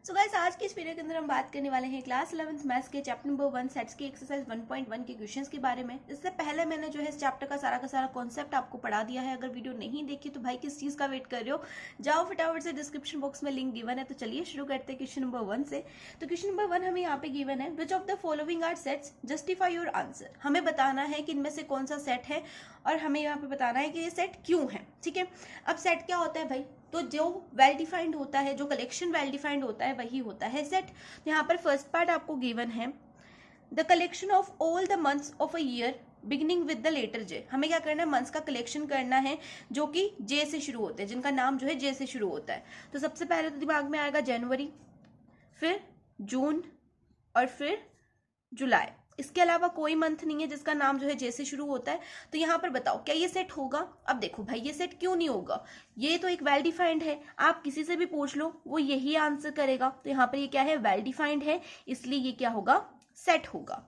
So guys, आज की इस वीडियो के अंदर हम बात करने वाले हैं क्लास 11th मैथ्स के चैप्टर नंबर 1 सेट्स की एक्सरसाइज 1.1 के क्वेश्चंस के बारे में। इससे पहले मैंने जो है इस चैप्टर का सारा कॉन्सेप्ट आपको पढ़ा दिया है। अगर वीडियो नहीं देखी तो भाई किस चीज़ का वेट कर रहे हो, जाओ फटाफट से, डिस्क्रिप्शन बॉक्स में लिंक गिवन है। तो चलिए शुरू करते हैं क्वेश्चन नंबर 1 से। तो क्वेश्चन नंबर 1 हमें यहाँ पे गिवन है, which of the following are sets, justify your answer. हमें बताना है कि इनमें से कौन सा सेट है और हमें यहाँ पे बताना है कि ये सेट क्यों है। ठीक है, अब सेट क्या होता है भाई, तो जो वेल डिफाइंड होता है, जो कलेक्शन वेल डिफाइंड होता है वही होता है सेट। तो यहाँ पर फर्स्ट पार्ट आपको गिवन है, the collection of all the months of a year beginning with the letter J. हमें क्या करना है, मंथ्स का कलेक्शन करना है जो कि जे से शुरू होते हैं, जिनका नाम जो है जे से शुरू होता है। तो सबसे पहले तो दिमाग में आएगा जनवरी, फिर जून और फिर जुलाई। इसके अलावा कोई मंथ नहीं है जिसका नाम जो है जे से शुरू होता है। तो यहाँ पर बताओ क्या ये सेट होगा। अब देखो भाई, ये सेट क्यों नहीं होगा, ये तो एक वेल डिफाइंड है, आप किसी से भी पूछ लो वो यही आंसर करेगा। तो यहाँ पर ये क्या है, वेल डिफाइंड है, इसलिए ये क्या होगा, सेट होगा।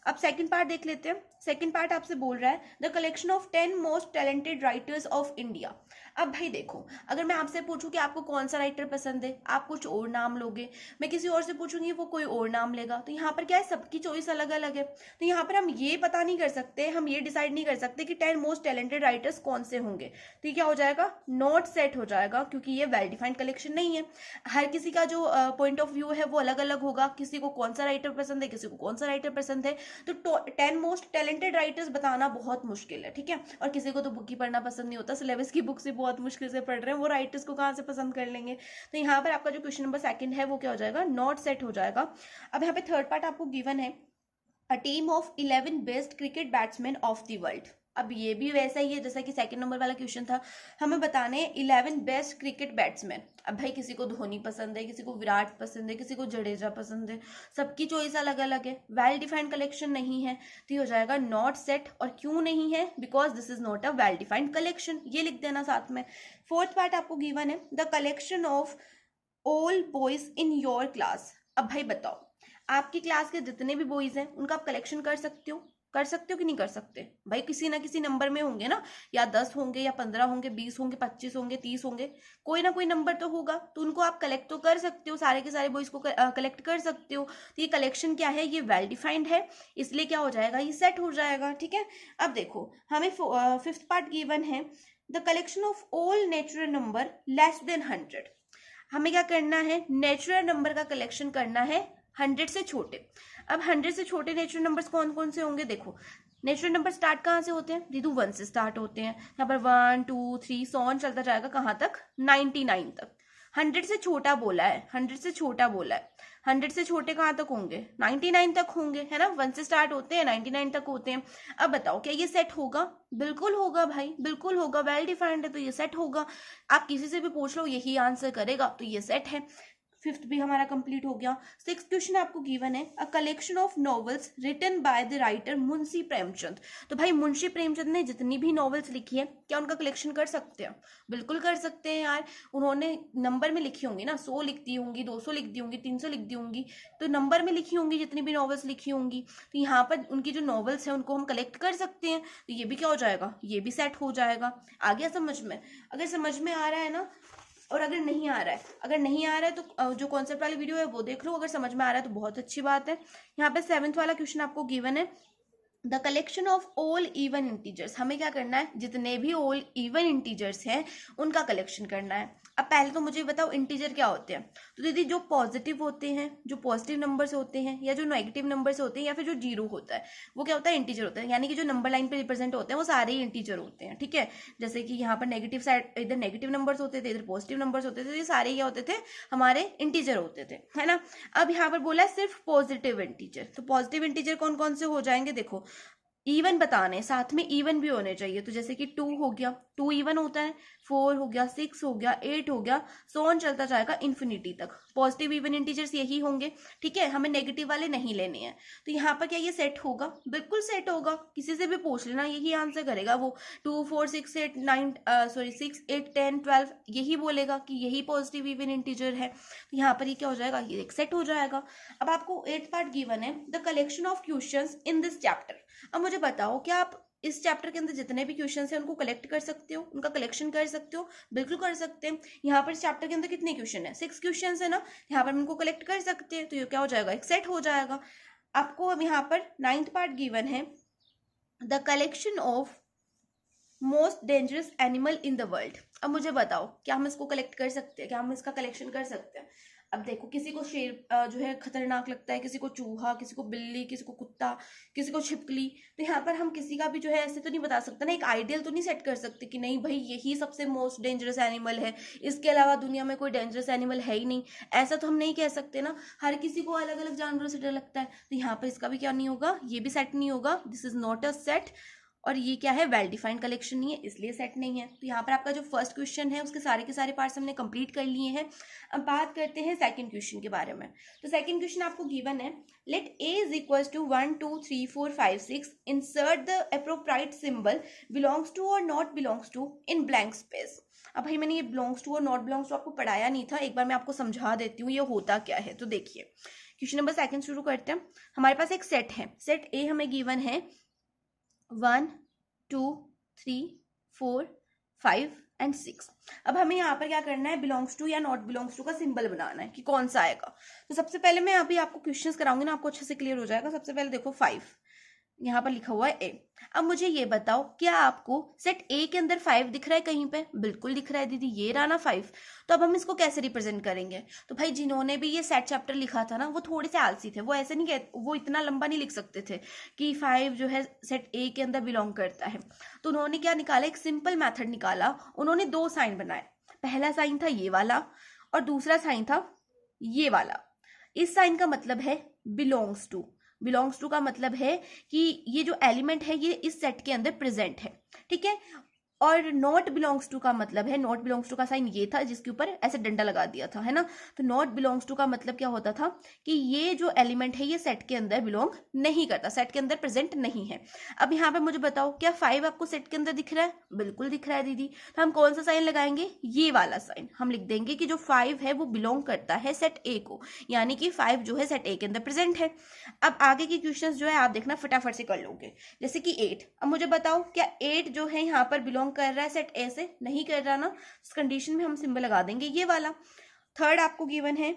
अब सेकंड पार्ट देख लेते हैं। सेकंड पार्ट आपसे बोल रहा है, the collection of 10 most talented writers of India. अब भाई देखो, अगर मैं आपसे पूछूं कि आपको कौन सा राइटर पसंद है, आप कुछ और नाम लोगे, मैं किसी और से पूछूंगी वो कोई और नाम लेगा। तो यहाँ पर क्या है, सबकी चॉइस अलग अलग है। तो यहाँ पर हम ये पता नहीं कर सकते, हम ये डिसाइड नहीं कर सकते कि 10 मोस्ट टैलेंटेड राइटर्स कौन से होंगे। तो ये क्या हो जाएगा, नॉट सेट हो जाएगा, क्योंकि ये वेल डिफाइंड कलेक्शन नहीं है। हर किसी का जो पॉइंट ऑफ व्यू है वो अलग अलग होगा, किसी को कौन सा राइटर पसंद है, किसी को कौन सा राइटर पसंद है। तो 10 मोस्ट टैलेंटेड राइटर्स बताना बहुत मुश्किल है। ठीक है, और किसी को तो बुक ही पढ़ना पसंद नहीं होता, सिलेबस की बुक से बहुत मुश्किल से पढ़ रहे हैं, वो राइटर्स को कहाँ से पसंद कर लेंगे। तो यहाँ पर आपका जो क्वेश्चन नंबर सेकंड है वो क्या हो जाएगा, नॉट सेट हो जाएगा। अब यहाँ पे थर्ड पार्ट आपको गिवन है, a team of 11 best cricket batsman of the world. अब ये भी वैसा ही है जैसा कि सेकंड नंबर वाला क्वेश्चन था, हमें बताने 11 बेस्ट क्रिकेट बैट्समैन। अब भाई किसी को धोनी पसंद है, किसी को विराट पसंद है, किसी को जडेजा पसंद है, सबकी चॉइस अलग अलग है, वेल डिफाइंड कलेक्शन नहीं है। तो ये हो जाएगा नॉट सेट। और क्यों नहीं है, because this is not a well defined collection, ये लिख देना साथ में। फोर्थ पार्ट आपको गिवन है, the collection of all boys in your class. अब भाई बताओ, आपकी क्लास के जितने भी बॉयज हैं उनका आप कलेक्शन कर सकते हो, कर सकते हो कि नहीं कर सकते। भाई किसी ना किसी नंबर में होंगे ना, या 10 होंगे, या 15 होंगे, 20 होंगे, 25 होंगे, 30 होंगे, कोई ना कोई नंबर तो होगा। तो उनको आप कलेक्ट तो कर सकते हो, सारे के सारे बॉयज को कलेक्ट कर सकते हो। तो ये कलेक्शन क्या है, ये वेल डिफाइंड है, इसलिए क्या हो जाएगा, ये सेट हो जाएगा। ठीक है, अब देखो हमें फिफ्थ पार्ट गिवन है, the collection of all natural number less then 100। हमें क्या करना है, नेचुरल नंबर का कलेक्शन करना है 100 से छोटे। अब 100 से छोटे नेचुरल नंबर्स कौन कौन से होंगे, देखो नेचुरल नंबर स्टार्ट कहाँ से होते हैं, दीदू 1 से स्टार्ट होते हैं। यहाँ पर 1 2 3 सो ऑन चलता जाएगा, कहाँ तक, 99 तक। 100 से छोटा बोला है, 100 से छोटा बोला है, 100 से छोटे कहाँ तक होंगे, 99 तक होंगे, है ना। 1 से स्टार्ट होते हैं, 99 तक होते हैं। अब बताओ क्या ये सेट होगा, बिल्कुल होगा भाई, बिल्कुल होगा, वेल डिफाइंड है तो ये सेट होगा। आप किसी से भी पूछ लो यही आंसर करेगा, तो ये सेट है। फिफ्थ भी हमारा कंप्लीट हो गया। सिक्स्थ क्वेश्चन आपको गिवन है, a collection of novels written by the writer Munshi Premchand. तो भाई मुंशी प्रेमचंद ने जितनी भी नॉवेल्स लिखी है, क्या उनका कलेक्शन कर सकते हैं, बिल्कुल कर सकते हैं यार। उन्होंने नंबर में लिखी होंगी ना, 100 लिख दी होंगी, 200 लिख दी होंगी, 300 लिख दी होंगी, तो नंबर में लिखी होंगी जितनी भी नॉवेल्स लिखी होंगी। तो यहाँ पर उनकी जो नॉवेल्स है उनको हम कलेक्ट कर सकते हैं, तो ये भी क्या हो जाएगा, ये भी सेट हो जाएगा। आ गया समझ में। अगर समझ में आ रहा है ना, और अगर नहीं आ रहा है, अगर नहीं आ रहा है तो जो कॉन्सेप्ट वाली वीडियो है वो देख लो, अगर समझ में आ रहा है तो बहुत अच्छी बात है। यहाँ पे 7th वाला क्वेश्चन आपको गिवन है, the collection of all even integers. हमें क्या करना है, जितने भी ऑल इवन इंटीजर्स हैं उनका कलेक्शन करना है। अब पहले तो मुझे बताओ इंटीजर क्या होते हैं। तो दीदी जो पॉजिटिव होते हैं, जो पॉजिटिव नंबर से होते हैं, या जो नेगेटिव नंबर से होते हैं, या फिर जो जीरो होता है, वो क्या होता है, इंटीजर होता है। यानी कि जो नंबर लाइन पे रिप्रेजेंट होते हैं वो सारे ही इंटीजर होते हैं। ठीक है, जैसे कि यहाँ पर नेगेटिव साइड, इधर नेगेटिव नंबर्स होते थे, इधर पॉजिटिव नंबर्स होते थे, ये सारे क्या होते थे, हमारे इंटीजर होते थे, है ना। अब यहाँ पर बोला है सिर्फ पॉजिटिव इंटीजर। तो पॉजिटिव इंटीजर कौन कौन से हो जाएंगे, देखो इवन बताने, साथ में इवन भी होने चाहिए। तो जैसे कि 2 हो गया, 2 इवन होता है, 4 हो गया, 6 हो गया, 8 हो गया, सो ऑन चलता जाएगा इन्फिनिटी तक। पॉजिटिव इवन इंटीजर्स यही होंगे। ठीक है, हमें नेगेटिव वाले नहीं लेने हैं। तो यहाँ पर क्या ये सेट होगा, बिल्कुल सेट होगा, किसी से भी पूछ लेना यही आंसर करेगा वो। 2 4 6 8 9 6 8 10 12 यही बोलेगा कि यही पॉजिटिव इवन इंटीजर है। तो यहाँ पर ये क्या हो जाएगा, ये एक सेट हो जाएगा। अब आपको 8th पार्ट गिवन है, the collection of questions in this chapter. अब मुझे बताओ क्या आप इस चैप्टर के अंदर जितने भी क्वेश्चन हैं उनको कलेक्ट कर सकते हो, उनका कलेक्शन कर सकते हो, बिल्कुल कर सकते हैं। यहाँ पर इस चैप्टर के अंदर कितने क्वेश्चन है, 6 क्वेश्चन है ना, यहाँ पर हम इनको कलेक्ट कर सकते हैं, तो ये क्या हो जाएगा, एक सेट हो जाएगा। आपको अब यहाँ पर 9th पार्ट गिवन है, the collection of most dangerous animal in the world. अब मुझे बताओ क्या हम इसको कलेक्ट कर सकते हैं, क्या हम इसका कलेक्शन कर सकते हैं। अब देखो किसी को शेर जो है खतरनाक लगता है, किसी को चूहा, किसी को बिल्ली, किसी को कुत्ता, किसी को छिपकली, तो यहाँ पर हम किसी का भी जो है ऐसे तो नहीं बता सकते ना, एक आइडियल तो नहीं सेट कर सकते कि नहीं भाई यही सबसे मोस्ट डेंजरस एनिमल है, इसके अलावा दुनिया में कोई डेंजरस एनिमल है ही नहीं, ऐसा तो हम नहीं कह सकते ना। हर किसी को अलग अलग जानवरों से डर लगता है, तो यहाँ पर इसका भी क्या नहीं होगा, ये भी सेट नहीं होगा, this is not a set. और ये क्या है, वेल डिफाइंड कलेक्शन नहीं है, इसलिए सेट नहीं है। तो यहाँ पर आपका जो फर्स्ट क्वेश्चन है उसके सारे के सारे पार्ट्स हमने कंप्लीट कर लिए हैं। अब बात करते हैं सेकंड क्वेश्चन के बारे में। तो सेकंड क्वेश्चन आपको गिवन है, let a is equal to 1 2 3 4 5 6 insert the appropriate symbol belongs to और not belongs to in blank space. अब भाई मैंने ये बिलोंग्स टू और नॉट बिलोंग्स टू आपको पढ़ाया नहीं था, एक बार मैं आपको समझा देती हूँ ये होता क्या है। तो देखिए क्वेश्चन नंबर सेकंड शुरू करते हैं। हमारे पास एक सेट है, सेट ए हमें गिवन है 1 2 3 4 5 एंड 6। अब हमें यहाँ पर क्या करना है, बिलोंग्स टू या नॉट बिलोंग्स टू का सिंबल बनाना है कि कौन सा आएगा। तो सबसे पहले मैं अभी आपको क्वेश्चंस कराऊंगी ना, आपको अच्छे से क्लियर हो जाएगा। सबसे पहले देखो 5 यहाँ पर लिखा हुआ है ए। अब मुझे ये बताओ क्या आपको सेट ए के अंदर 5 दिख रहा है कहीं पे, बिल्कुल दिख रहा है दीदी, ये रहा ना 5। तो अब हम इसको कैसे रिप्रेजेंट करेंगे। तो भाई जिन्होंने भी ये सेट चैप्टर लिखा था ना वो थोड़े से आलसी थे, वो ऐसे नहीं कहते, वो इतना लंबा नहीं लिख सकते थे कि 5 जो है सेट ए के अंदर बिलोंग करता है। तो उन्होंने क्या निकाला, एक सिंपल मैथड निकाला, उन्होंने 2 साइन बनाए। पहला साइन था ये वाला और दूसरा साइन था ये वाला। इस साइन का मतलब है बिलोंग्स टू, बिलोंग्स टू का मतलब है कि ये जो एलिमेंट है ये इस सेट के अंदर प्रेजेंट है, ठीक है। और नॉट बिलोंग्स टू का मतलब है, नॉट बिलोंग्स टू का साइन ये था जिसके ऊपर ऐसे डंडा लगा दिया था, है ना। तो नॉट बिलोंग्स टू का मतलब क्या होता था कि ये जो एलिमेंट है ये सेट के अंदर बिलोंग नहीं करता, सेट के अंदर प्रेजेंट नहीं है। अब यहाँ पे मुझे बताओ क्या 5 आपको सेट के अंदर दिख रहा है, बिल्कुल दिख रहा है दीदी। तो हम कौन सा साइन लगाएंगे, ये वाला साइन। हम लिख देंगे कि जो 5 है वो बिलोंग करता है सेट ए को, यानी कि 5 जो है सेट ए के अंदर प्रेजेंट है। अब आगे की क्वेश्चन जो है आप देखना फटाफट से कर लोगे, जैसे कि 8। अब मुझे बताओ क्या 8 जो है यहाँ पर बिलोंग कर रहा है सेट ए से, नहीं कर रहा ना, इस कंडीशन में हम सिंबल लगा देंगे ये वाला। थर्ड आपको गिवन है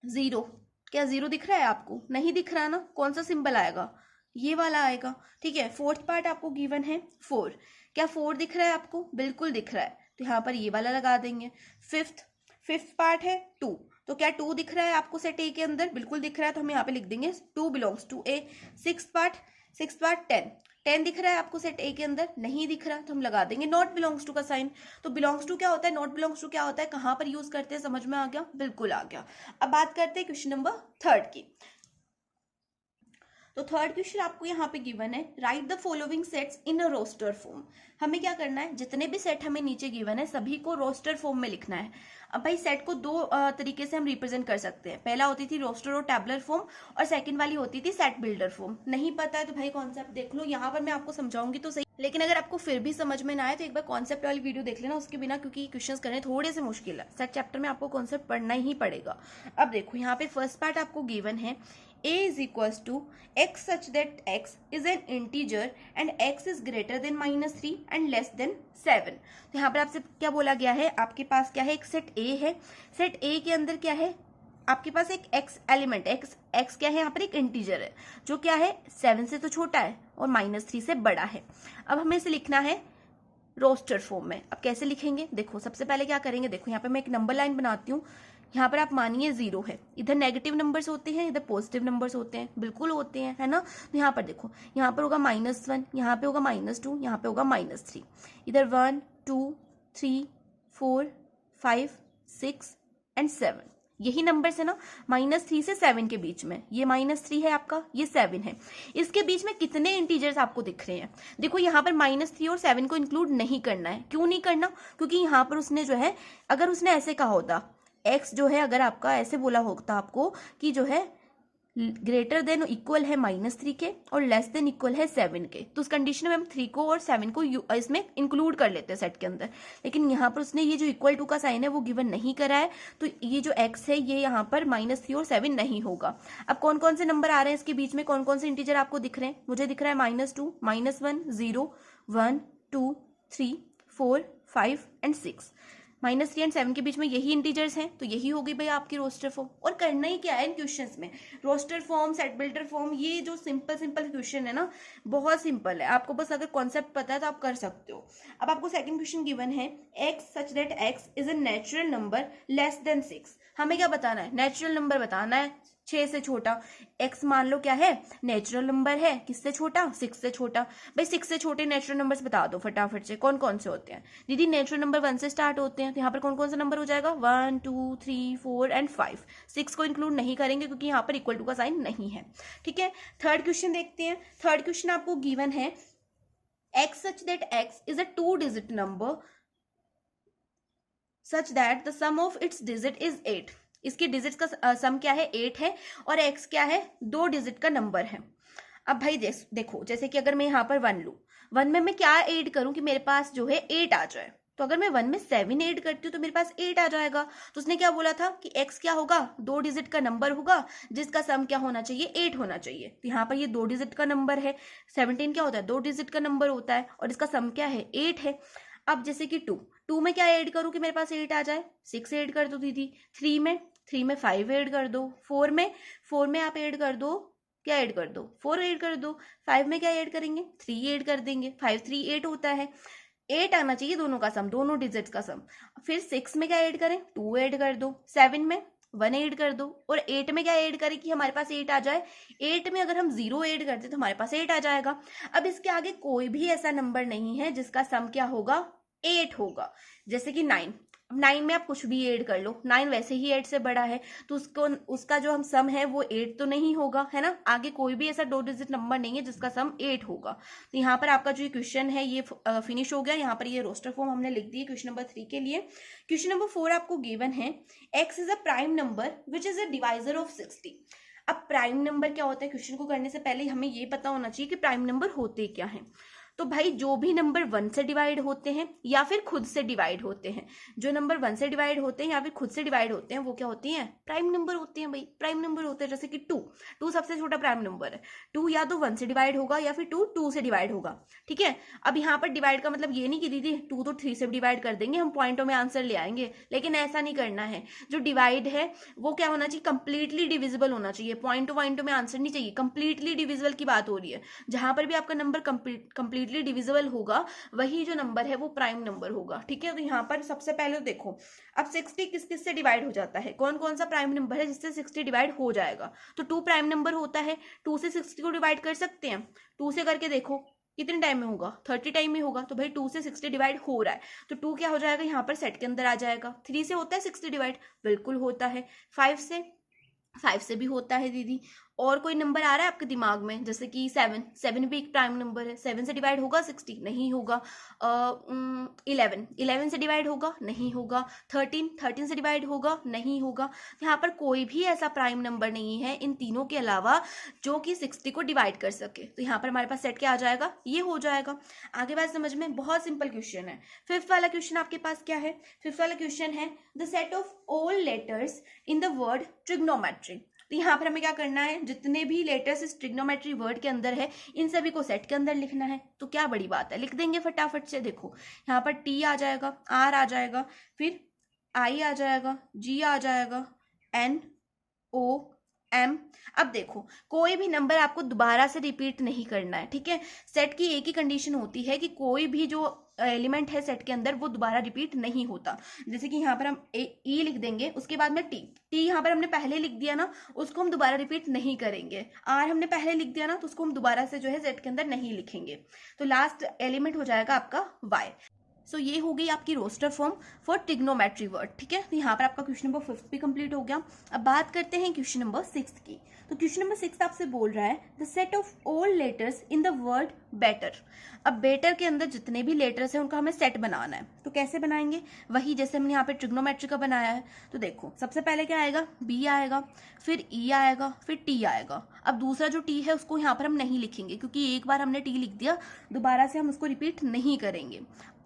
0, क्या 0 दिख रहा है आपको, नहीं दिख रहा ना, कौन सा सिंबल आएगा, ये वाला आएगा, ठीक है। फोर्थ पार्ट आपको गिवन है 4, क्या 4 दिख रहा है आपको, बिल्कुल दिख रहा है, तो यहाँ पर ये वाला लगा देंगे। फिफ्थ पार्ट है 2, तो क्या 2 दिख रहा है आपको सेट ए के अंदर, बिल्कुल दिख रहा है, तो हम यहाँ पे लिख देंगे 2 belongs to A. Sixth part 10 दिख रहा है आपको सेट ए के अंदर, नहीं दिख रहा, तो हम लगा देंगे नॉट बिलोंग्स टू का साइन। तो बिलोंग्स टू क्या होता है, नॉट बिलोंग्स टू क्या होता है, कहाँ पर यूज करते हैं, समझ में आ गया, बिल्कुल आ गया। अब बात करते हैं क्वेश्चन नंबर 3 की। तो थर्ड क्वेश्चन आपको यहाँ पे गिवन है, write the following sets in a roster form. हमें क्या करना है, जितने भी सेट हमें नीचे गिवन है सभी को रोस्टर फॉर्म में लिखना है। अब भाई सेट को 2 तरीके से हम रिप्रेजेंट कर सकते हैं, पहला होती थी रोस्टर और टैबुलर फॉर्म, और सेकंड वाली होती थी सेट बिल्डर फॉर्म। नहीं पता है तो भाई कॉन्सेप्ट देख लो, यहाँ पर मैं आपको समझाऊंगी तो सही, लेकिन अगर आपको फिर भी समझ में ना आए तो एक बार कॉन्सेप्ट वाली वीडियो देख लेना उसके बिना, क्योंकि क्वेश्चंस करने थोड़े से मुश्किल है। सेट चैप्टर में आपको कॉन्सेप्ट पढ़ना ही पड़ेगा। अब देखो यहाँ पे फर्स्ट पार्ट आपको गिवन है, a is equals to x such that x is an integer and x is greater than -3 and less than 7। तो यहाँ पर आपसे क्या बोला गया है, आपके पास क्या है, एक सेट a है, सेट a के अंदर क्या है, आपके पास एक x एलिमेंट, x क्या है, यहाँ पर एक इंटीजर है जो क्या है 7 से तो छोटा है और -3 से बड़ा है। अब हमें इसे लिखना है रोस्टर फॉर्म में। अब कैसे लिखेंगे, देखो सबसे पहले क्या करेंगे, देखो यहाँ पे मैं एक नंबर लाइन बनाती हूँ, यहाँ पर आप मानिए 0 है, इधर नेगेटिव नंबर्स होते हैं, इधर पॉजिटिव नंबर्स होते हैं, बिल्कुल होते हैं, है ना। तो यहाँ पर देखो, यहाँ पर होगा -1, यहाँ पे होगा -2, यहाँ पे होगा -3, इधर 1 2 3 4 5 6 एंड 7, यही नंबर्स है ना, -3 से 7 के बीच में, ये -3 है आपका, ये 7 है। इसके बीच में कितने इंटीजर्स आपको दिख रहे हैं, देखो यहाँ पर -3 और 7 को इंक्लूड नहीं करना है। क्यों नहीं करना, क्योंकि यहाँ पर उसने जो है, अगर उसने ऐसे कहा होता x जो है, अगर आपका ऐसे बोला होता आपको कि जो है ग्रेटर देन इक्वल है -3 के और लेस देन इक्वल है 7 के, तो उस कंडीशन में हम 3 को और 7 को इसमें इंक्लूड कर लेते हैं सेट के अंदर। लेकिन यहाँ पर उसने ये जो इक्वल टू का साइन है वो गिवन नहीं करा है, तो ये जो x है ये यहाँ पर -3 और 7 नहीं होगा। अब कौन कौन से नंबर आ रहे हैं इसके बीच में, कौन कौन से इंटीजर आपको दिख रहे हैं? मुझे दिख रहा है -2, -1, 0, 1, 2, 3, 4, 5 एंड 6। -3 एंड 7 के बीच में यही इंटीजर्स हैं, तो यही होगी भाई आपकी रोस्टर फॉर्म। और करना ही क्या है इन क्वेश्चंस में, roster form, set builder form, ये जो सिंपल क्वेश्चन है ना, बहुत सिंपल है। आपको बस अगर कॉन्सेप्ट पता है तो आप कर सकते हो। अब आपको सेकंड क्वेश्चन गिवन है, x such that x is a natural number less then 6। हमें क्या बताना है? नेचुरल नंबर बताना है 6 से छोटा। x मान लो क्या है? नेचुरल नंबर है। किससे छोटा? 6 से छोटा। भाई 6 से छोटे नेचुरल नंबर्स बता दो फटाफट से, कौन कौन से होते हैं? दीदी नेचुरल नंबर 1 से स्टार्ट होते हैं, तो यहाँ पर कौन कौन सा नंबर हो जाएगा? 1, 2, 3, 4 एंड 5। 6 को इंक्लूड नहीं करेंगे क्योंकि यहाँ पर इक्वल टू का साइन नहीं है। ठीक है, थर्ड क्वेश्चन देखते हैं। थर्ड क्वेश्चन आपको गिवन है, x such that x is a 2 digit number such that the sum of its digit is 8। इसकी डिजिट्स का सम क्या है? 8 है, और x क्या है? 2 डिजिट का नंबर है। अब भाई देखो, जैसे कि अगर मैं यहाँ पर 1 लूँ, 1 में मैं क्या ऐड करूँ कि मेरे पास जो है 8 आ जाए? तो अगर मैं 1 में 7 ऐड करती हूँ तो मेरे पास 8 आ जाएगा। तो उसने क्या बोला था कि x क्या होगा? 2 डिजिट का नंबर होगा जिसका सम क्या होना चाहिए? 8 होना चाहिए। तो यहाँ पर ये 2 डिजिट का नंबर है। 17 क्या होता है? 2 डिजिट का नंबर होता है, और इसका सम क्या है? 8 है। अब जैसे कि 2 में क्या ऐड करूँ कि मेरे पास 8 आ जाए? 6 ऐड कर दो दीदी। 3 में 5 ऐड कर दो। 4 में आप ऐड कर दो, क्या ऐड कर दो? 4 ऐड कर दो। 5 में क्या ऐड करेंगे? 3 ऐड कर देंगे। 5, 3, 8 होता है। 8 आना चाहिए दोनों का सम, दोनों डिजिट्स का सम। फिर 6 में क्या ऐड करें? 2 ऐड कर दो। 7 में 1 ऐड कर दो। और 8 में क्या ऐड करें कि हमारे पास 8 आ जाए? 8 में अगर हम 0 ऐड करते तो हमारे पास 8 आ जाएगा। अब इसके आगे कोई भी ऐसा नंबर नहीं है जिसका सम क्या होगा? 8 होगा। जैसे कि 9, 9 में आप कुछ भी ऐड कर लो, 9 वैसे ही 8 से बड़ा है, तो उसका जो हम सम है वो 8 तो नहीं होगा, है ना। आगे कोई भी ऐसा 2 डिजिट नंबर नहीं है जिसका सम 8 होगा। तो यहाँ पर आपका जो क्वेश्चन है ये फिनिश हो गया। यहाँ पर ये रोस्टर फॉर्म हमने लिख दी है क्वेश्चन नंबर 3 के लिए। क्वेश्चन नंबर 4 आपको गिवन है, x is a prime number which is a divisor of 60। अब प्राइम नंबर क्या होता है? क्वेश्चन को करने से पहले हमें ये पता होना चाहिए कि प्राइम नंबर होते क्या हैं। तो भाई जो भी नंबर 1 से डिवाइड होते हैं या फिर खुद से डिवाइड होते हैं, जो नंबर 1 से डिवाइड होते हैं या फिर खुद से डिवाइड होते हैं वो क्या होती हैं? प्राइम नंबर होते हैं। भाई प्राइम नंबर होते हैं। जैसे कि 2 सबसे छोटा प्राइम नंबर है। 2 या तो 1 से डिवाइड होगा या फिर 2 से डिवाइड होगा। ठीक है, अब यहाँ पर डिवाइड का मतलब ये नहीं कि दीदी 2 तो 3 से डिवाइड कर देंगे, हम पॉइंटों में आंसर ले आएंगे, लेकिन ऐसा नहीं करना है। जो डिवाइड है वो क्या होना चाहिए? कंप्लीटली डिविजिबल होना चाहिए। पॉइंटों में आंसर नहीं चाहिए, कंप्लीटली डिविजिबल की बात हो रही है। जहां पर भी आपका नंबर कंप्लीटली डिविजिबल होगा वही जो नंबर है वो प्राइम नंबर होगा। ठीक है, तो यहाँ पर सबसे पहले तो देखो, अब 60 किस किस से डिवाइड हो जाता है? कौन कौन सा प्राइम नंबर है जिससे 60 डिवाइड हो जाएगा? तो 2 प्राइम नंबर होता है। 2 से 60 को डिवाइड कर सकते हैं। 2 से करके देखो कितने टाइम में होगा? 30 टाइम में होगा। तो भाई 2 से 60 डिवाइड हो रहा है, तो 2 क्या हो जाएगा? यहाँ पर सेट के अंदर आ जाएगा। 3 से होता है 60 डिवाइड? बिल्कुल होता है। 5 से भी होता है दीदी। और कोई नंबर आ रहा है आपके दिमाग में? जैसे कि 7 भी एक प्राइम नंबर है। 7 से डिवाइड होगा 60? नहीं होगा। 11 से डिवाइड होगा? नहीं होगा। 13 से डिवाइड होगा? नहीं होगा। यहाँ पर कोई भी ऐसा प्राइम नंबर नहीं है इन तीनों के अलावा जो कि 60 को डिवाइड कर सके। तो यहाँ पर हमारे पास सेट क्या आ जाएगा? ये हो जाएगा। आगे बात समझ में, बहुत सिंपल क्वेश्चन है। 5th वाला क्वेश्चन आपके पास क्या है? 5th वाला क्वेश्चन है, the set of all letters in the word trigonometry. तो यहाँ पर हमें क्या करना है? जितने भी लेटर्स इस ट्रिग्नोमेट्री वर्ड के अंदर है इन सभी को सेट के अंदर लिखना है। तो क्या बड़ी बात है, लिख देंगे फटाफट से। देखो यहाँ पर T आ जाएगा, R आ जाएगा, फिर I आ जाएगा, G आ जाएगा, N O M। अब देखो कोई भी नंबर आपको दोबारा से रिपीट नहीं करना है। ठीक है, सेट की एक ही कंडीशन होती है कि कोई भी जो एलिमेंट है सेट के अंदर वो दोबारा रिपीट नहीं होता। जैसे कि यहाँ पर हम ई लिख देंगे, उसके बाद में टी यहाँ पर हमने पहले लिख दिया ना, उसको हम दोबारा रिपीट नहीं करेंगे। आर हमने पहले लिख दिया ना, तो उसको हम दोबारा से जो है सेट के अंदर नहीं लिखेंगे। तो लास्ट एलिमेंट हो जाएगा आपका वाई। सो ये हो गई आपकी roster form for trigonometry word, ठीक है। तो यहाँ पर आपका क्वेश्चन नंबर 5 भी कंप्लीट हो गया। अब बात करते हैं क्वेश्चन नंबर 6 की। तो क्वेश्चन नंबर 6 आपसे बोल रहा है the set of all letters in the word better. अब बेटर के अंदर जितने भी लेटर्स हैं उनका हमें सेट बनाना है। तो कैसे बनाएंगे, वही जैसे हमने यहाँ पे ट्रिग्नोमेट्री का बनाया है। तो देखो सबसे पहले क्या आएगा, बी आएगा, फिर ई आएगा, फिर टी आएगा। अब दूसरा जो टी है उसको यहाँ पर हम नहीं लिखेंगे, क्योंकि एक बार हमने टी लिख दिया, दोबारा से हम उसको रिपीट नहीं करेंगे।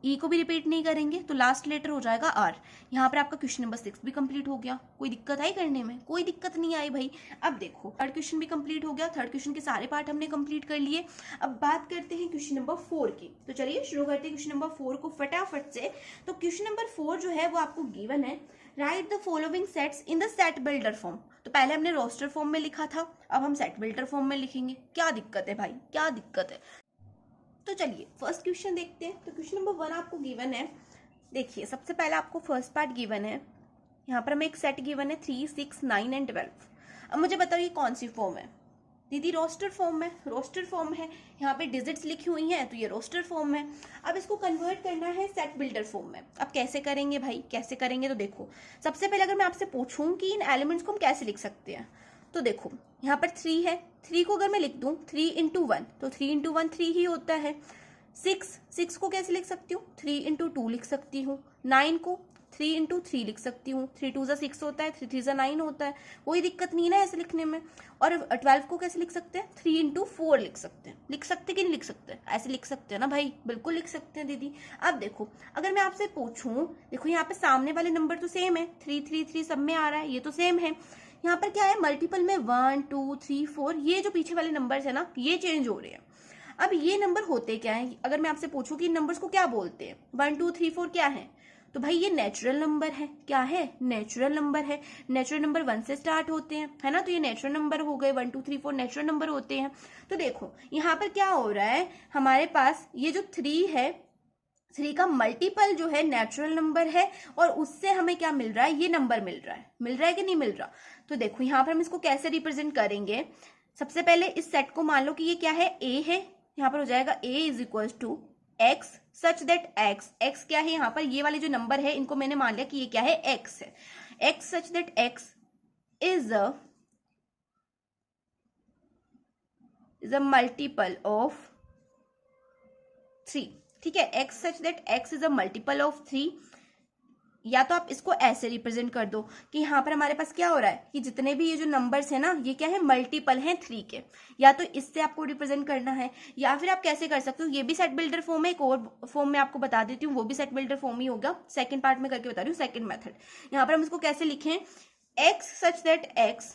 ई को भी रिपीट नहीं करेंगे, तो लास्ट लेटर हो जाएगा आर। यहाँ पर आपका क्वेश्चन नंबर 6 भी कंप्लीट हो गया। कोई दिक्कत आई करने में? कोई दिक्कत नहीं आई भाई। अब देखो थर्ड क्वेश्चन भी कंप्लीट हो गया। थर्ड क्वेश्चन के सारे पार्ट हमने कंप्लीट कर लिए। अब बात करते हैं क्वेश्चन नंबर 4 की। तो चलिए शुरू करते हैं क्वेश्चन नंबर 4 को फटाफट से। तो क्वेश्चन नंबर 4 जो है वो आपको गिवन है, write the following sets in the set builder form. तो पहले हमने रोस्टर फॉर्म में लिखा था, अब हम सेट बिल्डर फॉर्म में लिखेंगे। क्या दिक्कत है भाई, क्या दिक्कत है? तो चलिए फर्स्ट क्वेश्चन देखते हैं। तो क्वेश्चन नंबर 1 आपको गिवन है। देखिए सबसे पहले आपको फर्स्ट पार्ट गिवन है, यहाँ पर हमें एक सेट गिवन है 3, 6, 9 एंड 12। अब मुझे बताओ ये कौन सी फॉर्म है? दीदी रोस्टर फॉर्म में, रोस्टर फॉर्म है। यहाँ पे डिजिट्स लिखी हुई हैं तो ये रोस्टर फॉर्म है। अब इसको कन्वर्ट करना है सेट बिल्डर फॉर्म में। अब कैसे करेंगे भाई, कैसे करेंगे? तो देखो सबसे पहले अगर मैं आपसे पूछूं कि इन एलिमेंट्स को हम कैसे लिख सकते हैं, तो देखो यहाँ पर 3 है, 3 को अगर मैं लिख दूं 3 इंटू 1, तो 3 इंटू 1 3 ही होता है। 6 को कैसे लिख सकती हूँ? 3 इंटू 2 लिख सकती हूँ। 9 को 3 इंटू 3 लिख सकती हूँ। 3 2 6 होता है, 3 3 9 होता है, कोई दिक्कत नहीं है ना ऐसे लिखने में। और 12 को कैसे लिख सकते हैं? 3 इंटू 4 लिख सकते हैं। लिख सकते कि नहीं लिख सकते? ऐसे लिख सकते हैं ना भाई, बिल्कुल लिख सकते हैं दीदी। अब देखो अगर मैं आपसे पूछूं, देखो यहाँ पे सामने वाले नंबर तो सेम है, 3 3 3 सब में आ रहा है, ये तो सेम है। यहाँ पर क्या है, मल्टीपल में 1 2 3 4, ये जो पीछे वाले नंबर्स है ना ये चेंज हो रहे हैं। अब ये नंबर होते क्या है, अगर मैं आपसे पूछूं कि इन नंबर्स को क्या बोलते हैं, 1 2 3 4 क्या है, तो भाई ये नेचुरल नंबर है। क्या है? नेचुरल नंबर है। नेचुरल नंबर 1 से स्टार्ट होते हैं, है ना, तो ये नेचुरल नंबर हो गए। 1 2 3 4 नेचुरल नंबर होते हैं। तो देखो यहाँ पर क्या हो रहा है, हमारे पास ये जो 3 है, 3 का मल्टीपल जो है नेचुरल नंबर है, और उससे हमें क्या मिल रहा है, ये नंबर मिल रहा है। मिल रहा है कि नहीं मिल रहा? तो देखो यहाँ पर हम इसको कैसे रिप्रेजेंट करेंगे। सबसे पहले इस सेट को मान लो कि ये क्या है, ए है। यहाँ पर हो जाएगा a is equal to x such that x क्या है, यहाँ पर ये वाले जो नंबर है इनको मैंने मान लिया कि ये क्या है, x है। x such that x is a multiple of 3, ठीक है। x such that x is a multiple of 3, या तो आप इसको ऐसे रिप्रेजेंट कर दो कि यहाँ पर हमारे पास क्या हो रहा है कि जितने भी ये जो नंबर्स है ना ये क्या है, मल्टीपल हैं 3 के। या तो इससे आपको रिप्रेजेंट करना है, या फिर आप कैसे कर सकते हो, ये भी सेट बिल्डर फॉर्म है। एक और फॉर्म में आपको बता देती हूँ, वो भी सेट बिल्डर फॉर्म ही होगा। सेकंड पार्ट में करके बता रही हूँ, सेकंड मेथड। यहाँ पर हम इसको कैसे लिखें, x such that x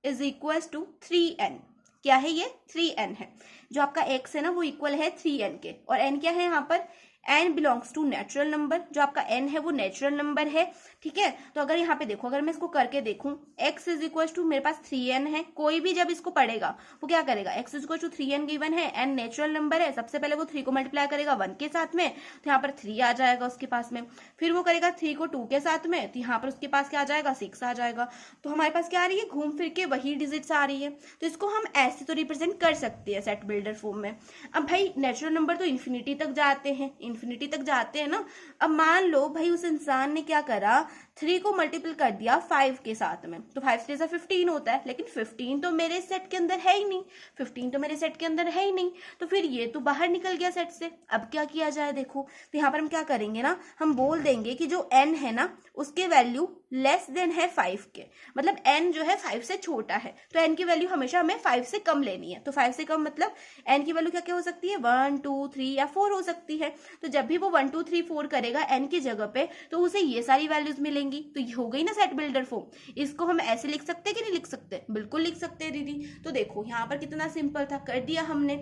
is equal to 3n। क्या है ये? 3n है। जो आपका x है ना वो इक्वल है 3n के, और n क्या है यहाँ पर, n belongs to natural number. जो आपका n है वो नेचुरल नंबर है, ठीक है। तो अगर यहाँ पे देखो, अगर मैं इसको करके देखूं, x इज इक्वल टू मेरे पास 3n है। कोई भी जब इसको पढ़ेगा वो क्या करेगा, x is equal to 3n given है, n नेचुरल नंबर है। सबसे पहले वो 3 को मल्टीप्लाई करेगा 1 के साथ में, तो यहाँ पर 3 आ जाएगा उसके पास में। फिर वो करेगा 3 को 2 के साथ में, तो यहाँ पर उसके पास क्या आ जाएगा, 6 आ जाएगा। तो हमारे पास क्या आ रही है, घूम फिर के वही डिजिट्स आ रही है। तो इसको हम ऐसे तो रिप्रेजेंट कर सकते हैं सेट बिल्डर फॉर्म में। अब भाई नेचुरल नंबर तो इन्फिनिटी तक जाते हैं, इन्फिनिटी तक जाते हैं ना। अब मान लो भाई उस इंसान ने क्या करा, 3 को मल्टीपल कर दिया 5 के साथ में, तो 5 से 15 होता है, लेकिन 15 तो मेरे सेट के अंदर है ही नहीं। 15 तो मेरे सेट के अंदर है ही नहीं, तो फिर ये तो बाहर निकल गया सेट से। अब क्या किया जाए, देखो तो यहाँ पर हम क्या करेंगे ना, हम बोल देंगे कि जो n है ना उसके वैल्यू लेस देन है 5 के, मतलब n जो है 5 से छोटा है, तो n की वैल्यू हमेशा हमें 5 से कम लेनी है। तो 5 से कम मतलब n की वैल्यू क्या क्या हो सकती है, 1 2 3 या 4 हो सकती है। तो जब भी वो 1 2 3 4 करेगा n की जगह पे, तो उसे ये सारी वैल्यूज मिलेंगी। तो ये हो गई ना सेट बिल्डर फॉर्म। इसको हम ऐसे लिख सकते हैं कि नहीं लिख सकते? बिल्कुल लिख सकते हैं दीदी। तो देखो यहाँ पर कितना सिंपल था, कर दिया हमने।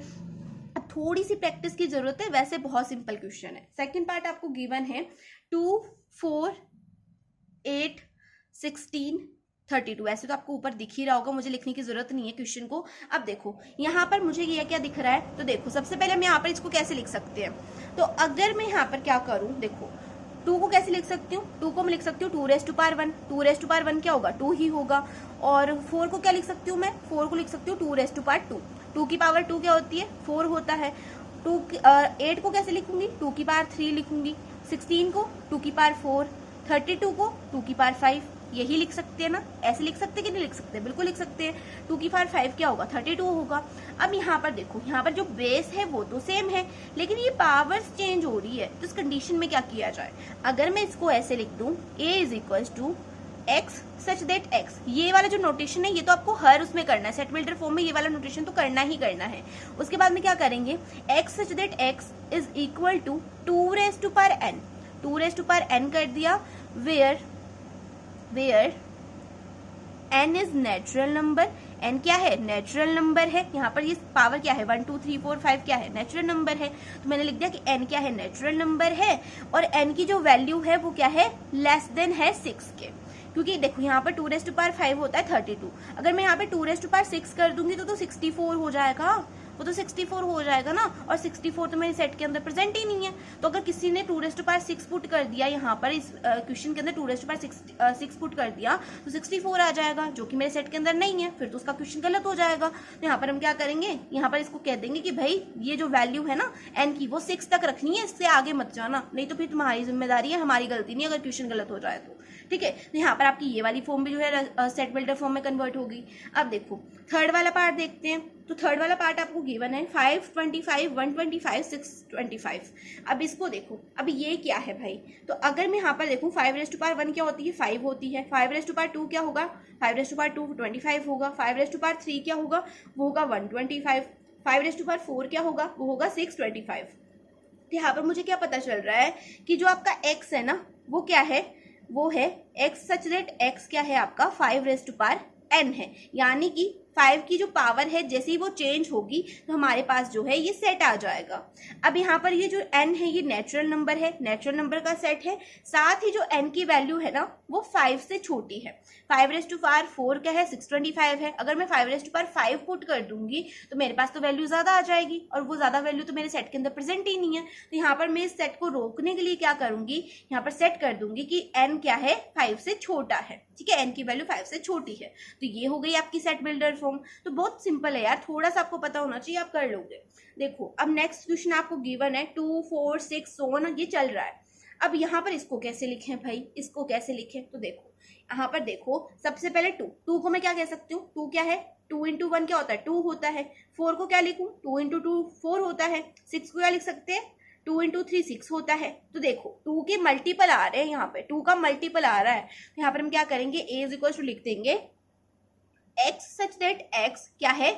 थोड़ी सी प्रैक्टिस की जरूरत है, वैसे बहुत सिंपल क्वेश्चन है। सेकंड पार्ट आपको गिवन है 2 4 8 16 32। ऐसे तो आपको ऊपर दिख ही रहा होगा, मुझे लिखने की जरूरत नहीं है क्वेश्चन को। अब देखो यहाँ पर मुझे ये क्या दिख रहा है, तो देखो सबसे पहले हम यहाँ पर इसको कैसे लिख सकते हैं। तो अगर मैं यहाँ पर क्या करूँ, देखो 2 को कैसे लिख सकती हूँ, 2 को मैं लिख सकती हूँ 2 raise to power 1। 2 raise to power 1 क्या होगा, 2 ही होगा। और 4 को क्या लिख सकती हूँ मैं, 4 को लिख सकती हूँ 2 रेज़ टू पावर 2। 2 की पावर 2 क्या होती है, 4 होता है। 8 को कैसे लिखूंगी, 2 की पावर 3 लिखूंगी। 16 को 2 की पावर 4, 32 को 2 की पावर 5, यही लिख सकते हैं ना, ऐसे लिख सकते हैं कि नहीं लिख सकते, बिल्कुल लिख सकते हैं। 2 की पावर 5 क्या होगा, 32 होगा। अब यहाँ पर देखो, यहाँ पर जो बेस है वो तो सेम है, लेकिन ये पावर्स चेंज हो रही है, तो इस कंडीशन में क्या किया जाए। अगर मैं इसको ऐसे लिख दूं, a is equal to x such that x, ये वाला जो नोटेशन है ये तो आपको हर उसमें करना है, सेट बिल्डर फॉर्म में ये वाला नोटेशन तो करना ही करना है। उसके बाद में क्या करेंगे, x such that x is equal to 2 raise to power n, 2 raise to power n कर दिया, where n is natural number, n क्या है, नेचुरल नंबर है। यहाँ पर ये पावर क्या है, 1 2 3 4 5 क्या है, नेचुरल नंबर है। तो मैंने लिख दिया कि n क्या है, नेचुरल नंबर है, और n की जो वैल्यू है वो क्या है, लेस देन है 6 के, क्योंकि देखो यहाँ पर 2 रेज़ टू पावर 5 होता है 32, अगर मैं यहाँ पे 2 रेज़ टू पावर 6 कर दूंगी तो 64 हो जाएगा, वो तो 64 हो जाएगा ना, और 64 तो मेरे सेट के अंदर प्रेजेंट ही नहीं है। तो अगर किसी ने 2 रेज़ टू पावर 6 पुट कर दिया यहाँ पर, इस क्वेश्चन के अंदर 2 रेज़ टू पावर 6 पुट कर दिया तो 64 आ जाएगा, जो कि मेरे सेट के अंदर नहीं है, फिर तो उसका क्वेश्चन गलत हो जाएगा। तो यहाँ पर हम क्या करेंगे, यहाँ पर इसको कह देंगे कि भाई ये जो वैल्यू है ना n की, वो 6 तक रखनी है, इससे आगे मत जाना, नहीं तो फिर तुम्हारी जिम्मेदारी है, हमारी गलती नहीं अगर क्वेश्चन गलत हो जाए तो। ठीक है, तो यहाँ पर आपकी ये वाली फॉर्म भी जो है सेट बिल्डर फॉर्म में कन्वर्ट होगी। अब देखो थर्ड वाला पार्ट देखते हैं, तो थर्ड वाला पार्ट आपको गिवन है 525 125 625। अब इसको देखो, अब ये क्या है भाई, तो अगर मैं यहाँ पर देखूँ 5 रेज़ टू पावर 1 क्या होती है, 5 होती है, 5 रेज़ टू पावर 2 क्या होगा, 5 रेज़ टू पावर 2 25 होगा, 5 रेज़ टू पावर 3 क्या होगा, वो होगा 125, 5 रेज़ टू पावर 4 क्या होगा, वो होगा 625। यहाँ पर मुझे क्या पता चल रहा है कि जो आपका x है ना वो क्या है, वो है x सच दैट x क्या है आपका 5 रेज़ टू पावर n है, यानी कि 5 की जो पावर है जैसे ही वो चेंज होगी तो हमारे पास जो है ये सेट आ जाएगा। अब यहाँ पर ये जो n है ये नेचुरल नंबर है, नेचुरल नंबर का सेट है, साथ ही जो n की वैल्यू है ना वो 5 से छोटी है। 5 रेज़ टू पावर 4 क्या है, 625 है, अगर मैं 5 रेज़ टू पावर 5 पुट कर दूंगी तो मेरे पास तो वैल्यू ज्यादा आ जाएगी, और वो ज्यादा वैल्यू तो मेरे सेट के अंदर प्रेजेंट ही नहीं है। तो यहाँ पर मैं इस सेट को रोकने के लिए क्या करूंगी, यहाँ पर सेट कर दूंगी कि n क्या है 5 से छोटा है, ठीक है, n की वैल्यू 5 से छोटी है। तो ये हो गई आपकी सेट बिल्डर फॉर्म। तो बहुत सिंपल है यार, थोड़ा सा आपको पता होना चाहिए, आप कर लोगे। देखो अब नेक्स्ट क्वेश्चन आपको गिवन है 2 4 6 सो ऑन, ये चल रहा है। अब यहाँ पर इसको कैसे लिखें भाई, इसको कैसे लिखें, तो देखो यहाँ पर देखो सबसे पहले 2 को मैं क्या कह सकती हूँ, 2 क्या है, 2 इंटू 1 क्या होता है, 2 होता है। 4 को क्या लिखूं, 2 इंटू 2 4 होता है। 6 को क्या लिख सकते हैं, 2 इंटू 3 6 होता है। तो देखो 2 के मल्टीपल आ रहे हैं, यहाँ पे 2 का मल्टीपल आ रहा है, तो यहाँ पर हम क्या करेंगे, a इज इक्वल टू लिख देंगे x सच दैट x क्या है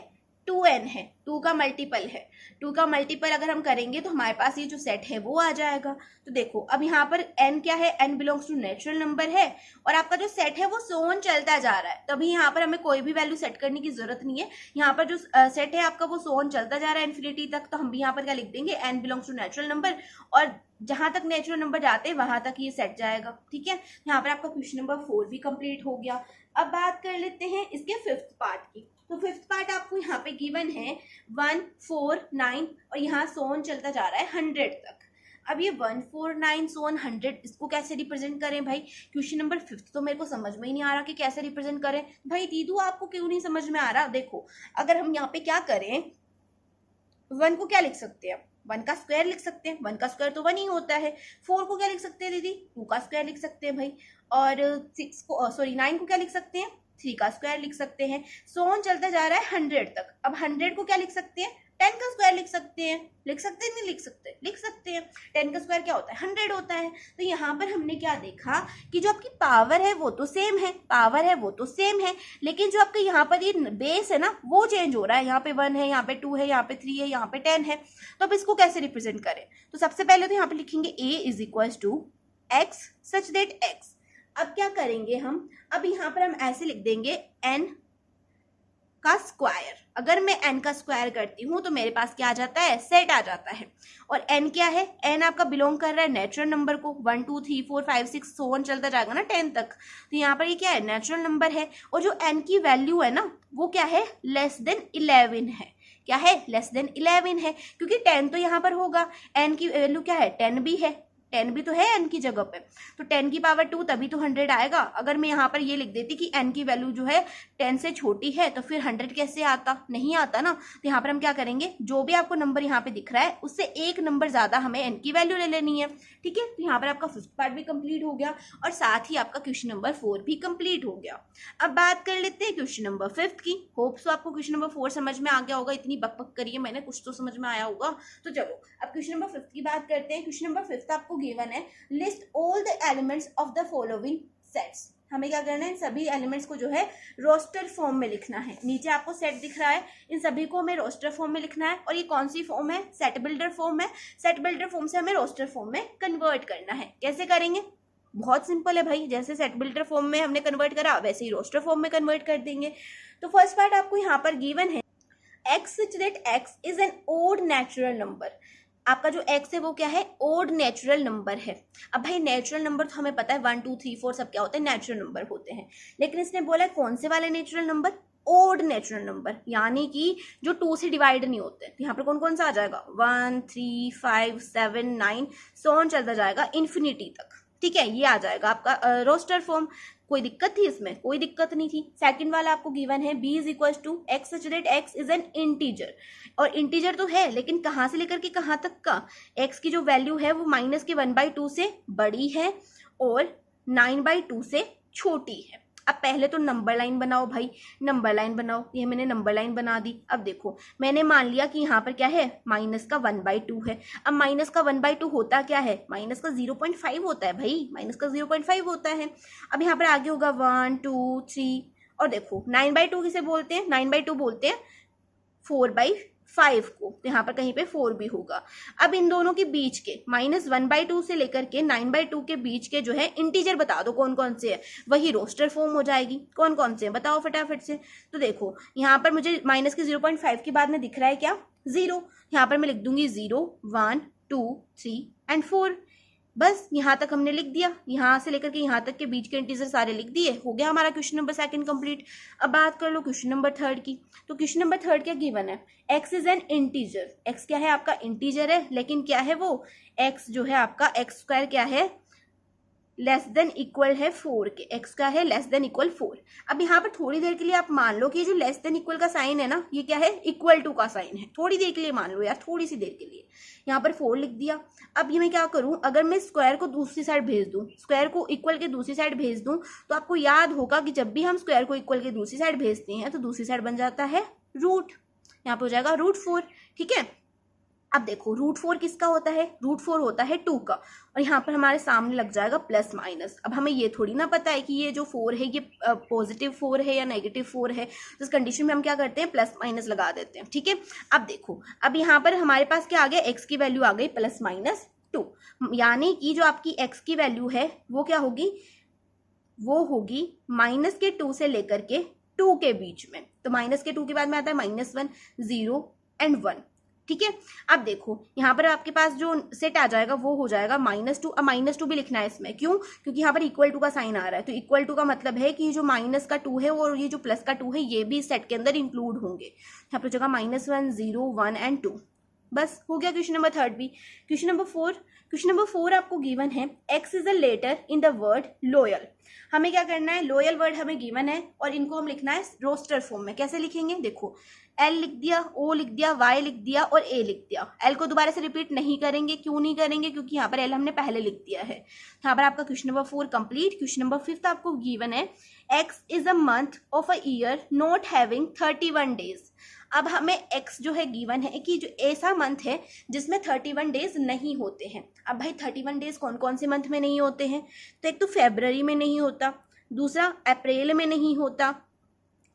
2n है, 2 का मल्टीपल है। 2 का मल्टीपल अगर हम करेंगे तो हमारे पास ये जो सेट है वो आ जाएगा। तो देखो अब यहाँ पर n क्या है, n belongs to natural number है, और आपका जो सेट है वो सो ऑन चलता जा रहा है, तभी यहाँ पर हमें कोई भी वैल्यू सेट करने की जरूरत नहीं है। यहाँ पर जो सेट है आपका वो सो ऑन चलता जा रहा है इन्फिनिटी तक, तो हम भी यहाँ पर क्या लिख देंगे, n belongs to natural number, और जहां तक नेचुरल नंबर जाते हैं वहां तक ये सेट जाएगा। ठीक है, यहाँ पर आपका क्वेश्चन नंबर 4 भी कंप्लीट हो गया। अब बात कर लेते हैं इसके फिफ्थ पार्ट की। तो फिफ्थ पार्ट आपको यहाँ पे गिवन है 1 4 9 और यहाँ सोन चलता जा रहा है 100 तक। अब ये 1 4 9 सोन 100 इसको कैसे रिप्रेजेंट करें भाई, क्वेश्चन नंबर फिफ्थ तो मेरे को समझ में ही नहीं आ रहा कि कैसे रिप्रेजेंट करें। भाई दीदू आपको क्यों नहीं समझ में आ रहा, देखो अगर हम यहाँ पे क्या करें, 1 को क्या लिख सकते हैं, 1 का स्क्वायर लिख सकते हैं, 1 का स्क्वायर तो 1 ही होता है। 4 को क्या लिख सकते हैं दीदी, 2 का स्क्वायर लिख सकते हैं भाई, और 9 को क्या लिख सकते हैं, 3 का स्क्वायर लिख सकते हैं। सोन चलता जा रहा है 100 तक। अब 100 को क्या लिख सकते हैं, 10 का स्क्वायर लिख सकते हैं, लिख सकते हैं नहीं लिख सकते, लिख सकते हैं। 10 का स्क्वायर क्या होता है, 100 होता है। तो यहाँ पर हमने क्या देखा कि जो आपकी पावर है वो तो सेम है, पावर है वो तो सेम है, लेकिन जो आपका यहाँ पर ये बेस है ना वो चेंज हो रहा है। यहाँ पे 1 है, यहाँ पे 2 है, यहाँ पे 3 है, यहाँ पे 10 है। तो अब इसको कैसे रिप्रेजेंट करें, तो सबसे पहले तो यहाँ पे लिखेंगे a is equal to x such that x. अब क्या करेंगे हम, अब यहाँ पर हम ऐसे लिख देंगे n का स्क्वायर। अगर मैं n का स्क्वायर करती हूँ तो मेरे पास क्या आ जाता है, सेट आ जाता है। और n क्या है, n आपका बिलोंग कर रहा है नेचुरल नंबर को, 1 2 3 4 5 6 सो ऑन चलता जाएगा ना 10 तक। तो यहाँ पर ये क्या है, नेचुरल नंबर है, और जो n की वैल्यू है ना वो क्या है, लेस देन 11 है। क्या है, लेस देन 11 है, क्योंकि 10 तो यहाँ पर होगा, n की वैल्यू क्या है, 10 भी है, 10 भी तो है n की जगह पे, तो 10 की पावर 2 तभी तो 100 आएगा। अगर मैं यहाँ पर ये लिख देती कि n की वैल्यू जो है 10 से छोटी है तो फिर 100 कैसे आता, नहीं आता ना। तो यहाँ पर हम क्या करेंगे, जो भी आपको नंबर यहाँ पे दिख रहा है उससे एक नंबर ज्यादा हमें n की वैल्यू ले लेनी है, ठीक है। तो यहाँ पर आपका 5th पार्ट भी कंप्लीट हो गया और साथ ही आपका क्वेश्चन नंबर 4 भी कंप्लीट हो गया। अब बात कर लेते हैं क्वेश्चन नंबर 5th की। होप सो आपको क्वेश्चन नंबर 4 समझ में आ गया होगा, इतनी बकबक करी है मैंने, कुछ तो समझ में आया होगा। तो चलो अब क्वेश्चन नंबर 5th की बात करते हैं। क्वेश्चन नंबर 5th आपको गिवन है, list all the elements of the following sets. हमें क्या करना है, इन सभी एलिमेंट्स को जो है रोस्टर फॉर्म में लिखना है। नीचे आपको सेट दिख रहा है, इन सभी को हमें रोस्टर फॉर्म में लिखना है। और ये कौन सी फॉर्म है, सेट बिल्डर फॉर्म है। सेट बिल्डर फॉर्म से हमें रोस्टर फॉर्म में कन्वर्ट करना है। कैसे करेंगे, बहुत सिंपल है भाई, जैसे सेट बिल्डर फॉर्म में हमने कन्वर्ट करा वैसे ही रोस्टर फॉर्म में कन्वर्ट कर देंगे। तो फर्स्ट पार्ट आपको यहाँ पर गिवन है, x such that x is an odd natural number। आपका जो x है वो क्या है, ओड नेचुरल नंबर है। अब भाई नेचुरल नंबर तो हमें पता है 1 2 3 4 सब क्या होते हैं, नेचुरल नंबर होते हैं। लेकिन इसने बोला है कौन से वाले natural number, odd natural number, यानी कि जो 2 से डिवाइड नहीं होते। तो यहाँ पर कौन कौन सा आ जाएगा, 1 3 5 7 9 सो ऑन चलता जाएगा इन्फिनिटी तक, ठीक है। ये आ जाएगा आपका रोस्टर फॉर्म। कोई दिक्कत थी इसमें, कोई दिक्कत नहीं थी। सेकंड वाला आपको गिवन है, b is equal to x such that x is an integer. और इंटीजर तो है लेकिन कहाँ से लेकर के कहाँ तक का, x की जो वैल्यू है वो माइनस के 1/2 से बड़ी है और 9/2 से छोटी है। अब पहले तो नंबर लाइन बनाओ भाई, नंबर लाइन बनाओ। ये मैंने नंबर लाइन बना दी। अब देखो मैंने मान लिया कि यहाँ पर क्या है, माइनस का 1/2 है। अब माइनस का 1/2 होता क्या है, माइनस का 0.5 होता है भाई, माइनस का 0.5 होता है। अब यहाँ पर आगे होगा 1 2 3 और देखो 9/2 किसे बोलते हैं, 9/2 बोलते हैं 4/5 को। तो यहाँ पर कहीं पे 4 भी होगा। अब इन दोनों के बीच के -1/2 से लेकर के 9/2 के बीच के जो है इंटीजर बता दो कौन कौन से है, वही रोस्टर फॉर्म हो जाएगी। कौन कौन से बताओ फटाफट से। तो देखो यहाँ पर मुझे माइनस के 0.5 के बाद में दिख रहा है क्या, 0। यहाँ पर मैं लिख दूंगी 0 1 2 3 एंड 4। बस यहाँ तक हमने लिख दिया, यहाँ से लेकर के यहाँ तक के बीच के इंटीजर सारे लिख दिए, हो गया हमारा क्वेश्चन नंबर 2 कंप्लीट। अब बात कर लो क्वेश्चन नंबर 3 की। तो क्वेश्चन नंबर 3 क्या गिवन है, x is an integer. x क्या है आपका, इंटीजर है, लेकिन क्या है वो, x जो है आपका x² क्या है, लेस देन इक्वल है 4 के। x का है लेस देन इक्वल 4। अब यहाँ पर थोड़ी देर के लिए आप मान लो कि ये जो लेस देन इक्वल का साइन है ना, ये क्या है, इक्वल टू का साइन है। थोड़ी देर के लिए मान लो यार, थोड़ी सी देर के लिए। यहाँ पर 4 लिख दिया। अब ये मैं क्या करूं, अगर मैं स्क्वायर को दूसरी साइड भेज दूं, स्क्वायर को इक्वल के दूसरी साइड भेज दूं, तो आपको याद होगा कि जब भी हम स्क्वायर को इक्वल के दूसरी साइड भेजते हैं तो दूसरी साइड बन जाता है रूट। यहाँ पे हो जाएगा √4, ठीक है। अब देखो √4 किसका होता है, √4 होता है 2 का। और यहाँ पर हमारे सामने लग जाएगा प्लस माइनस। अब हमें ये थोड़ी ना पता है कि ये जो 4 है ये पॉजिटिव 4 है या नेगेटिव 4 है। तो इस कंडीशन में हम क्या करते हैं, प्लस माइनस लगा देते हैं, ठीक है। अब देखो अब यहाँ पर हमारे पास क्या आ गया, x की वैल्यू आ गई +-2, यानी कि जो आपकी x की वैल्यू है वो क्या होगी, वो होगी -2 से लेकर के 2 के बीच में। तो -2 के बाद में आता है -1 0 एंड 1, ठीक है। अब देखो यहाँ पर आपके पास जो सेट आ जाएगा वो हो जाएगा -2। अब -2 भी लिखना है इसमें, क्यों, क्योंकि यहाँ पर इक्वल टू का साइन आ रहा है। तो इक्वल टू का मतलब है कि जो माइनस का 2 है और ये जो प्लस का 2 है ये भी सेट के अंदर इंक्लूड होंगे। यहाँ पर जगह -1 0 1 एंड 2। बस हो गया क्वेश्चन नंबर 3 भी। क्वेश्चन नंबर 4, क्वेश्चन नंबर 4 आपको गिवन है, x is a letter in the word loyal. हमें क्या करना है, लॉयल वर्ड हमें गिवन है और इनको हम लिखना है रोस्टर फॉर्म में। कैसे लिखेंगे, देखो L लिख दिया, O लिख दिया, Y लिख दिया और A लिख दिया। L को दोबारा से रिपीट नहीं करेंगे, क्यों नहीं करेंगे, क्योंकि यहाँ पर L हमने पहले लिख दिया है। यहाँ पर आपका question number 4 complete. Question number 5 आपको गिवन है, X is a month of a year not having 31 days. अब हमें x जो है गिवन है कि जो ऐसा मंथ है जिसमें 31 डेज नहीं होते हैं। अब भाई 31 डेज कौन कौन से मंथ में नहीं होते हैं, तो एक तो फरवरी में नहीं होता, दूसरा अप्रैल में नहीं होता,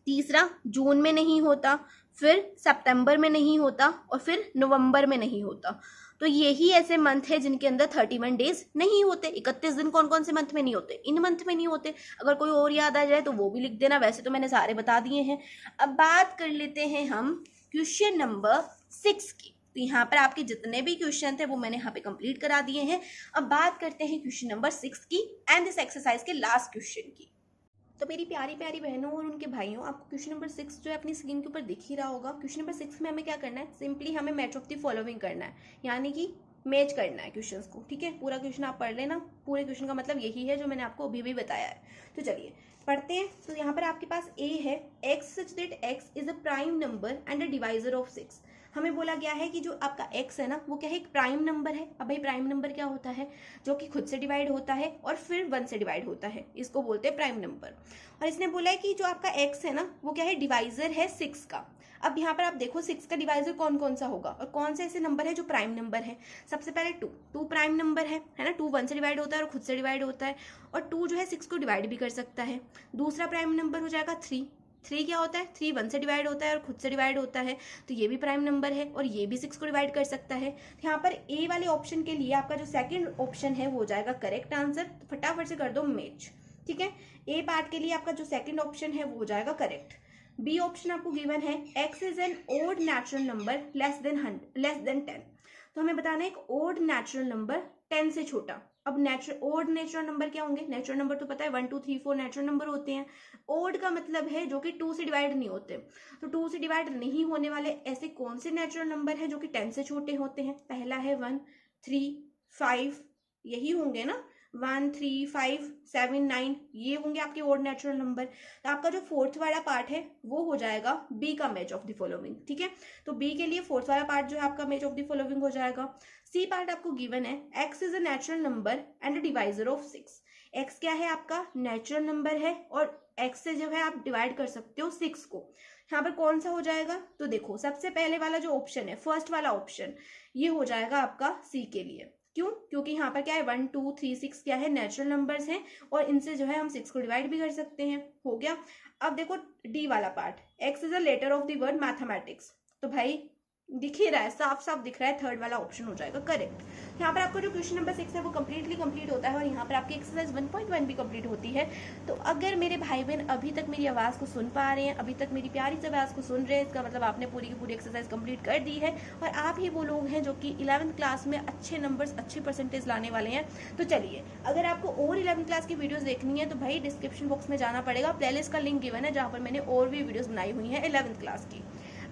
तीसरा जून में नहीं होता, फिर सितंबर में नहीं होता और फिर नवंबर में नहीं होता। तो यही ऐसे मंथ है जिनके अंदर 31 डेज नहीं होते। 31 दिन कौन कौन से मंथ में नहीं होते, इन मंथ में नहीं होते। अगर कोई और याद आ जाए तो वो भी लिख देना, वैसे तो मैंने सारे बता दिए हैं। अब बात कर लेते हैं हम क्वेश्चन नंबर 6 की। तो यहाँ पर आपके जितने भी क्वेश्चन थे वो मैंने यहाँ पे कंप्लीट करा दिए हैं। अब बात करते हैं क्वेश्चन नंबर 6 की एंड दिस एक्सरसाइज के लास्ट क्वेश्चन की। तो मेरी प्यारी प्यारी बहनों और उनके भाइयों, आपको क्वेश्चन नंबर 6 जो है अपनी स्क्रीन के ऊपर दिख ही रहा होगा। क्वेश्चन नंबर 6 में हमें क्या करना है, सिंपली हमें मैच ऑफ द फॉलोइंग करना है, यानी कि मैच करना है क्वेश्चंस को, ठीक है। पूरा क्वेश्चन आप पढ़ लेना, पूरे क्वेश्चन का मतलब यही है जो मैंने आपको अभी भी बताया है। तो चलिए पढ़ते हैं। तो यहाँ पर आपके पास ए है, x such that x is a prime number and a divisor of 6। हमें बोला गया है कि जो आपका x है ना वो क्या है, एक प्राइम नंबर है। अब भाई प्राइम नंबर क्या होता है, जो कि खुद से डिवाइड होता है और फिर 1 से डिवाइड होता है, इसको बोलते हैं प्राइम नंबर। और इसने बोला है कि जो आपका x है ना वो क्या है, डिवाइजर है 6 का। अब यहाँ पर आप देखो 6 का डिवाइजर कौन कौन सा होगा और कौन सा ऐसे नंबर है जो प्राइम नंबर है। सबसे पहले 2 प्राइम नंबर है ना, 2 1 से डिवाइड होता है और खुद से डिवाइड होता है, और 2 जो है 6 को डिवाइड भी कर सकता है। दूसरा प्राइम नंबर हो जाएगा 3 क्या होता है, 3 1 से डिवाइड होता है और खुद से डिवाइड होता है, तो ये भी प्राइम नंबर है और ये भी 6 को डिवाइड कर सकता है। तो यहाँ पर ए वाले ऑप्शन के लिए आपका जो सेकंड ऑप्शन है वो हो जाएगा करेक्ट आंसर। तो फटाफट से कर दो मैच, ठीक है। ए पार्ट के लिए आपका जो सेकंड ऑप्शन है वो हो जाएगा करेक्ट। बी ऑप्शन आपको गिवन है, x is an odd natural number less than 10। तो हमें बताना है एक ओड नेचुरल नंबर 10 से छोटा। अब ओड नेचुरल नंबर क्या होंगे, नेचुरल नंबर तो पता है 1 2 3 4 नेचुरल नंबर होते हैं। ओड का मतलब है जो कि 2 से डिवाइड नहीं होते। तो 2 से डिवाइड नहीं होने वाले ऐसे कौन से नेचुरल नंबर है जो कि 10 से छोटे होते हैं। पहला है 1 3 5, यही होंगे ना, 1 3 5 7 9, ये होंगे आपके ओड नेचुरल नंबर। तो आपका जो फोर्थ वाला पार्ट है वो हो जाएगा बी का मैच ऑफ द फॉलोइंग, ठीक है। तो बी के लिए फोर्थ वाला पार्ट जो है आपका मैच ऑफ द फॉलोइंग हो जाएगा। सी पार्ट आपको गिवन है, x is a natural number and a divisor of 6। X क्या है, आपका नेचुरल नंबर है और एक्स से जो है आप डिवाइड कर सकते हो 6 को। यहाँ पर कौन सा हो जाएगा, तो देखो सबसे पहले वाला जो ऑप्शन है, फर्स्ट वाला ऑप्शन, ये हो जाएगा आपका सी के लिए। क्यों, क्योंकि यहाँ पर क्या है 1 2 3 6 क्या है, नेचुरल नंबर्स हैं और इनसे जो है हम 6 को डिवाइड भी कर सकते हैं, हो गया। अब देखो डी वाला part, x is a letter of the word mathematics. तो भाई दिख ही रहा है, साफ साफ दिख रहा है, थर्ड वाला ऑप्शन हो जाएगा करेक्ट। यहाँ पर आपका जो क्वेश्चन नंबर 6 है वो कंप्लीट होता है और यहाँ पर आपकी एक्सरसाइज 1.1 भी कंप्लीट होती है। तो अगर मेरे भाई बहन अभी तक मेरी आवाज़ को सुन पा रहे हैं, अभी तक मेरी प्यारी सी आवाज़ को सुन रहे हैं, इसका मतलब आपने पूरी की पूरी एक्सरसाइज कंप्लीट कर दी है और आप ही वो लोग हैं जो कि 11th क्लास में अच्छे नंबर्स, अच्छे परसेंटेज लाने वाले हैं। तो चलिए, अगर आपको और 11th क्लास की वीडियोज़ देखनी है तो भाई डिस्क्रिप्शन बॉक्स में जाना पड़ेगा, प्लेलिस्ट का लिंक गिवन है जहाँ पर मैंने और भी वीडियोज़ बनाई हुई हैं 11th क्लास की।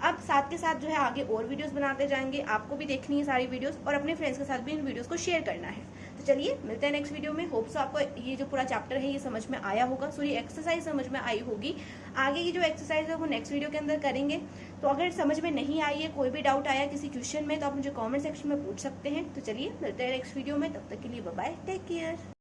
अब साथ के साथ जो है आगे और वीडियोस बनाते जाएंगे, आपको भी देखनी है सारी वीडियोस और अपने फ्रेंड्स के साथ भी इन वीडियोस को शेयर करना है। तो चलिए मिलते हैं नेक्स्ट वीडियो में। होप्स आपको ये जो पूरा चैप्टर है ये समझ में आया होगा, सॉरी एक्सरसाइज समझ में आई होगी। आगे की जो एक्सरसाइज है वो नेक्स्ट वीडियो के अंदर करेंगे। तो अगर समझ में नहीं आई है, कोई भी डाउट आया किसी क्वेश्चन में, तो आप मुझे कॉमेंट सेक्शन में पूछ सकते हैं। तो चलिए मिलते हैं नेक्स्ट वीडियो में, तब तक के लिए बाय बाय, टेक केयर।